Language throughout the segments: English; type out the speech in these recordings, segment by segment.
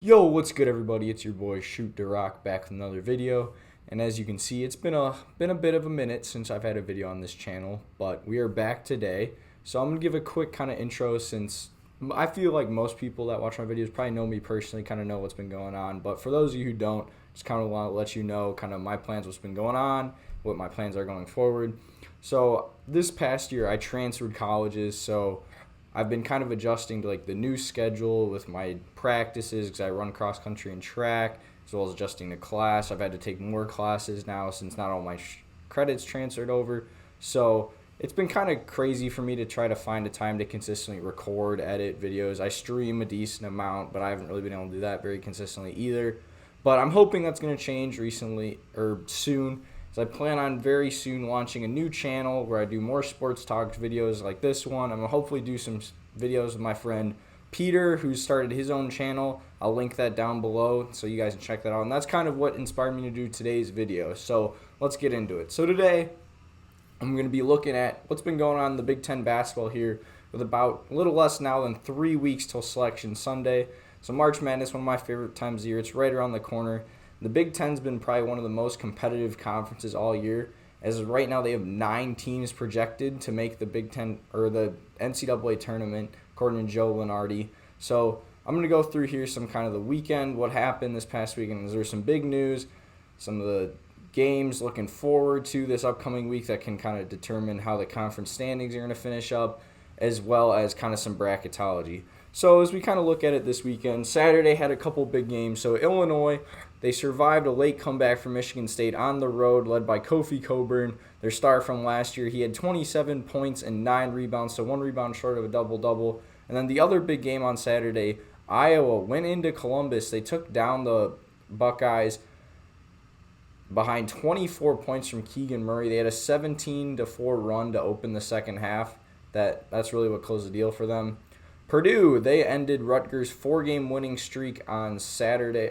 Yo, what's good, everybody? It's your boy Shoot the Rock back with another video. And as you can see, it's been a bit of a minute since I've had a video on this channel, but we are back today. So I'm gonna give a quick kind of intro since I feel like most people that watch my videos probably know me personally, kind of know what's been going on. But for those of you who don't, just kind of want to let you know kind of my plans, what's been going on, what my plans are going forward. So this past year, I transferred colleges, so I've been kind of adjusting to like the new schedule with my practices because I run cross country and track, as well as adjusting to class. I've had to take more classes now since not all my credits transferred over. So it's been kind of crazy for me to try to find a time to consistently record, edit videos. I stream a decent amount, but I haven't really been able to do that very consistently either. But I'm hoping that's going to change recently or soon. So I plan on very soon launching a new channel where I do more sports talk videos like this one. I'm going to hopefully do some videos with my friend Peter, who started his own channel. I'll link that down below so you guys can check that out. And that's kind of what inspired me to do today's video. So let's get into it. So today I'm going to be looking at what's been going on in the Big Ten basketball here with about a little less now than 3 weeks till Selection Sunday. So March Madness, one of my favorite times of the year. It's right around the corner. The Big Ten's been probably one of the most competitive conferences all year. As of right now, they have 9 teams projected to make the Big Ten or the NCAA tournament, according to Joe Lunardi. So I'm going to go through here some kind of the weekend, what happened this past weekend. There's some big news, some of the games looking forward to this upcoming week that can kind of determine how the conference standings are going to finish up, as well as kind of some bracketology. So as we kind of look at it this weekend, Saturday had a couple big games. So Illinois, they survived a late comeback from Michigan State on the road, led by Kofi Cockburn, their star from last year. He had 27 points and 9 rebounds, so 1 rebound short of a double-double. And then the other big game on Saturday, Iowa went into Columbus. They took down the Buckeyes behind 24 points from Keegan Murray. They had a 17-4 run to open the second half. That's really what closed the deal for them. Purdue, they ended Rutgers' 4-game winning streak on Sunday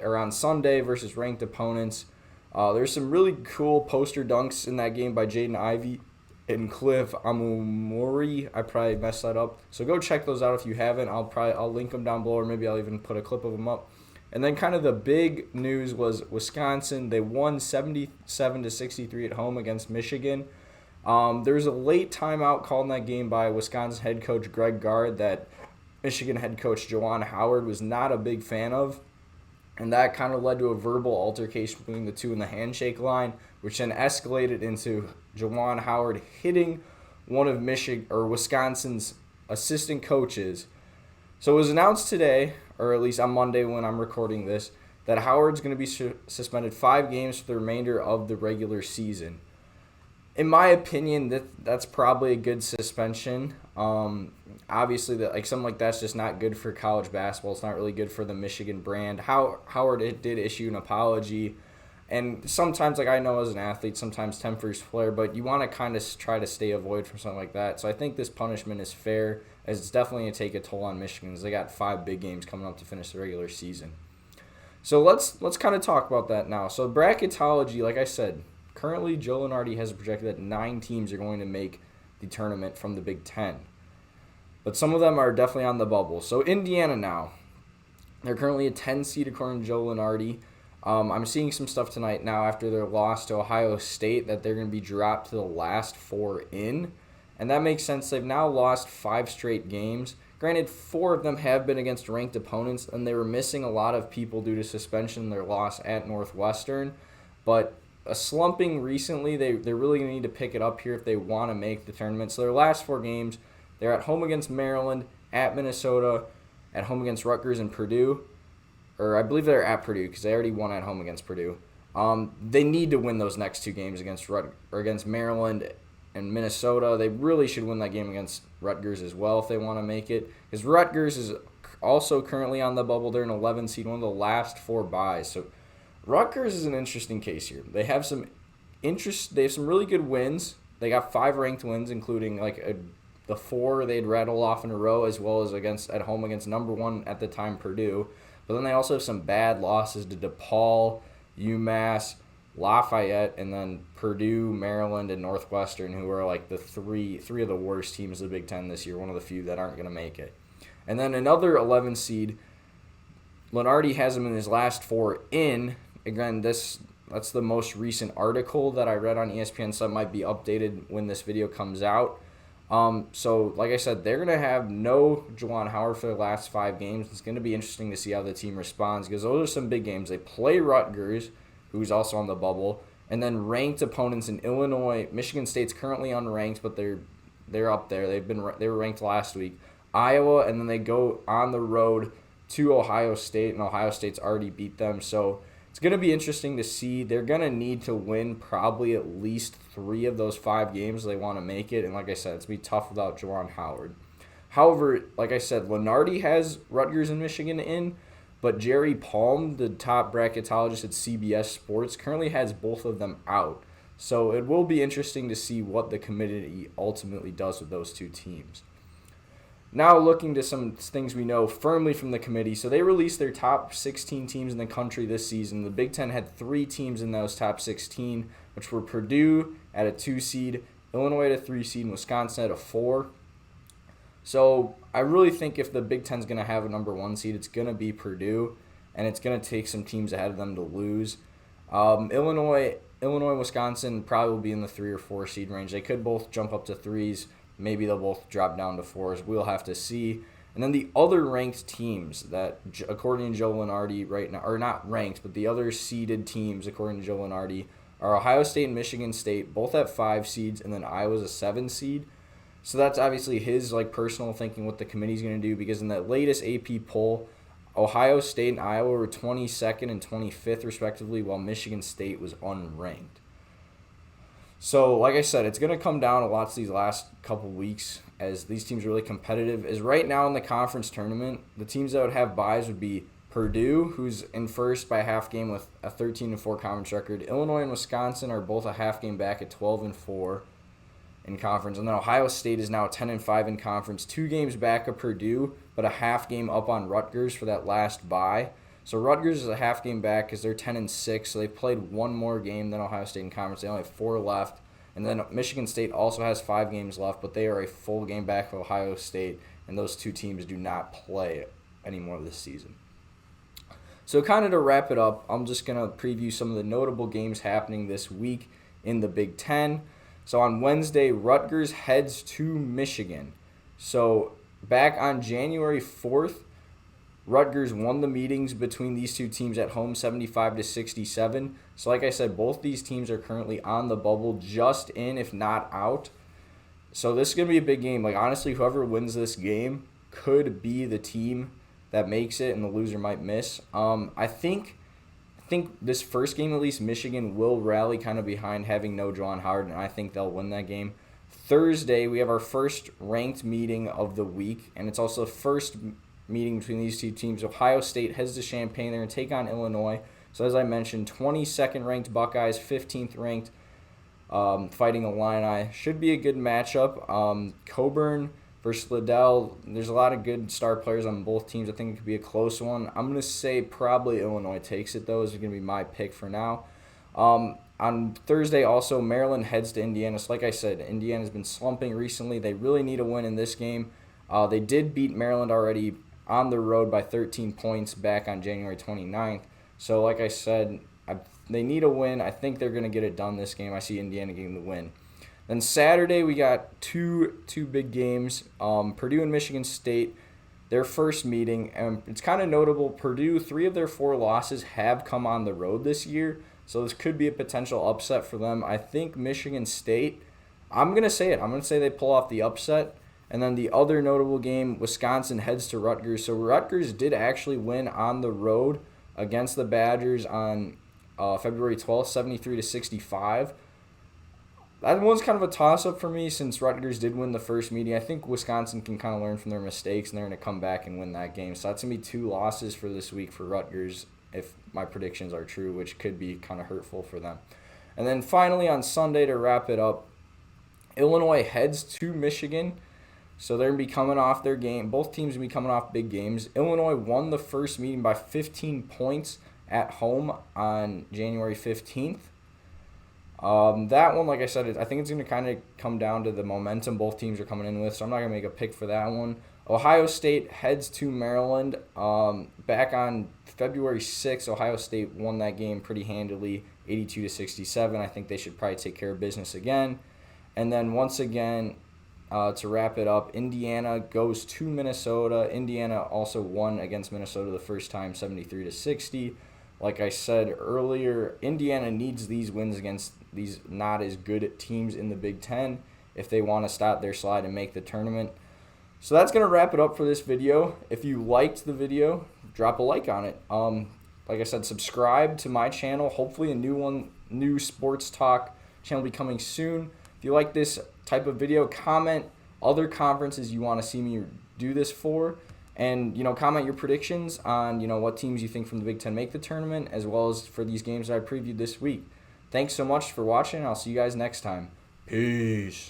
versus ranked opponents. There's some really cool poster dunks in that game by Jaden Ivey and Cliff Amumori. I probably messed that up. So go check those out if you haven't. I'll link them down below, or maybe I'll even put a clip of them up. And then kind of the big news was Wisconsin. They won 77-63 at home against Michigan. There was a late timeout called in that game by Wisconsin head coach Greg Gard that Michigan head coach JUWAN Howard was not a big fan of, and that kind of led to a verbal altercation between the two in the handshake line, which then escalated into JUWAN Howard hitting one of Wisconsin's assistant coaches. So it was announced today, or at least on Monday when I'm recording this, that Howard's going to be suspended 5 games for the remainder of the regular season. In my opinion, that's probably a good suspension. Obviously, something like that's just not good for college basketball. It's not really good for the Michigan brand. Howard did issue an apology, and sometimes, I know as an athlete, sometimes tempers flare, but you want to kind of try to stay avoid from something like that. So I think this punishment is fair, as it's definitely going to take a toll on Michigan, as they got 5 big games coming up to finish the regular season. So let's kind of talk about that now. So bracketology, like I said, currently, Joe Lunardi has projected that 9 teams are going to make the tournament from the Big Ten. But some of them are definitely on the bubble. So Indiana now, they're currently a 10 seed according to Joe Lunardi. I'm seeing some stuff tonight now after their loss to Ohio State that they're going to be dropped to the last 4 in. And that makes sense. They've now lost 5 straight games. Granted, 4 of them have been against ranked opponents, and they were missing a lot of people due to suspension in their loss at Northwestern. But slumping recently, they're really going to need to pick it up here if they want to make the tournament. So their last 4 games, they're at home against Maryland, at Minnesota, at home against Rutgers and Purdue. Or I believe they're at Purdue because they already won at home against Purdue. They need to win those next 2 games against Maryland and Minnesota. They really should win that game against Rutgers as well if they want to make it. Because Rutgers is also currently on the bubble. They're an 11 seed, one of the last 4 byes. So Rutgers is an interesting case here. They have some really good wins. They got 5 ranked wins, including the 4 they'd rattle off in a row, as well as at home against number 1 at the time Purdue. But then they also have some bad losses to DePaul, UMass, Lafayette, and then Purdue, Maryland, and Northwestern, who are the three of the worst teams of the Big Ten this year. One of the few that aren't going to make it. And then another 11 seed Lenardi has him in his last 4 in. Again, that's the most recent article that I read on ESPN, so it might be updated when this video comes out. So, like I said, they're going to have no Juwan Howard for the last 5 games. It's going to be interesting to see how the team responds because those are some big games. They play Rutgers, who's also on the bubble, and then ranked opponents in Illinois. Michigan State's currently unranked, but they're up there. They were ranked last week. Iowa, and then they go on the road to Ohio State, and Ohio State's already beat them. So it's going to be interesting to see. They're going to need to win probably at least 3 of those 5 games if they want to make it. And like I said, it's going to be tough without Juwan Howard. However, like I said, Lenardi has Rutgers and Michigan in, but Jerry Palm, the top bracketologist at CBS Sports, currently has both of them out. So it will be interesting to see what the committee ultimately does with those 2 teams. Now looking to some things we know firmly from the committee. So they released their top 16 teams in the country this season. The Big Ten had 3 teams in those top 16, which were Purdue at a 2 seed, Illinois at a 3 seed, and Wisconsin at a 4. So I really think if the Big Ten's going to have a number 1 seed, it's going to be Purdue, and it's going to take some teams ahead of them to lose. Illinois, Wisconsin probably will be in the 3 or 4 seed range. They could both jump up to 3s. Maybe they'll both drop down to 4s. We'll have to see. And then the other ranked teams that, according to Joe Lenardi right now, or not ranked, but the other seeded teams, according to Joe Lenardi, are Ohio State and Michigan State, both at 5 seeds, and then Iowa's a 7 seed. So that's obviously his personal thinking what the committee's going to do, because in that latest AP poll, Ohio State and Iowa were 22nd and 25th respectively, while Michigan State was unranked. So, like I said, it's going to come down a lot to these last couple weeks as these teams are really competitive. As right now in the conference tournament, the teams that would have byes would be Purdue, who's in first by a half game with a 13-4 conference record. Illinois and Wisconsin are both a half game back at 12-4 in conference. And then Ohio State is now 10-5 in conference, 2 games back of Purdue, but a half game up on Rutgers for that last bye. So Rutgers is a half game back because they're 10-6, so they've played 1 more game than Ohio State in conference. They only have 4 left. And then Michigan State also has 5 games left, but they are a full game back of Ohio State, and those 2 teams do not play anymore this season. So kind of to wrap it up, I'm just going to preview some of the notable games happening this week in the Big Ten. So on Wednesday, Rutgers heads to Michigan. So back on January 4th, Rutgers won the meetings between these 2 teams at home 75-67. So like I said, both these teams are currently on the bubble, just in if not out. So this is going to be a big game. Honestly, whoever wins this game could be the team that makes it, and the loser might miss. I think this first game, at least, Michigan will rally kind of behind having no Juwan Howard, and I think they'll win that game. Thursday, we have our first ranked meeting of the week, and it's also the first meeting between these 2 teams. Ohio State heads to Champaign. They're going to take on Illinois. So as I mentioned, 22nd ranked Buckeyes, 15th ranked Fighting Illini. Should be a good matchup. Coburn versus Liddell. There's a lot of good star players on both teams. I think it could be a close one. I'm going to say probably Illinois takes it, though. This is going to be my pick for now. On Thursday, also, Maryland heads to Indiana. So like I said, Indiana's been slumping recently. They really need a win in this game. They did beat Maryland already on the road by 13 points back on January 29th. So like I said, they need a win. I think they're going to get it done this game. I see Indiana getting the win. Then Saturday, we got two big games. Purdue and Michigan State, their first meeting. And it's kind of notable, Purdue, 3 of their 4 losses have come on the road this year. So this could be a potential upset for them. I think Michigan State, I'm going to say it. I'm going to say they pull off the upset. And then the other notable game, Wisconsin heads to Rutgers. So Rutgers did actually win on the road against the Badgers on February 12th, 73-65. That one's kind of a toss-up for me since Rutgers did win the first meeting. I think Wisconsin can kind of learn from their mistakes, and they're going to come back and win that game. So that's going to be 2 losses for this week for Rutgers if my predictions are true, which could be kind of hurtful for them. And then finally on Sunday, to wrap it up, Illinois heads to Michigan. So they're going to be coming off their game. Both teams will be coming off big games. Illinois won the first meeting by 15 points at home on January 15th. That one, like I said, I think it's going to kind of come down to the momentum both teams are coming in with, so I'm not going to make a pick for that one. Ohio State heads to Maryland. Back on February 6th, Ohio State won that game pretty handily, 82-67. I think they should probably take care of business again. And then once again, to wrap it up, Indiana goes to Minnesota. Indiana also won against Minnesota the first time, 73-60. Like I said earlier, Indiana needs these wins against these not as good teams in the Big Ten if they want to stop their slide and make the tournament. So that's going to wrap it up for this video. If you liked the video, drop a like on it. Like I said, subscribe to my channel. Hopefully a new sports talk channel will be coming soon. If you like this type of video, comment other conferences you want to see me do this for. And, comment your predictions on, what teams you think from the Big Ten make the tournament, as well as for these games that I previewed this week. Thanks so much for watching. I'll see you guys next time. Peace.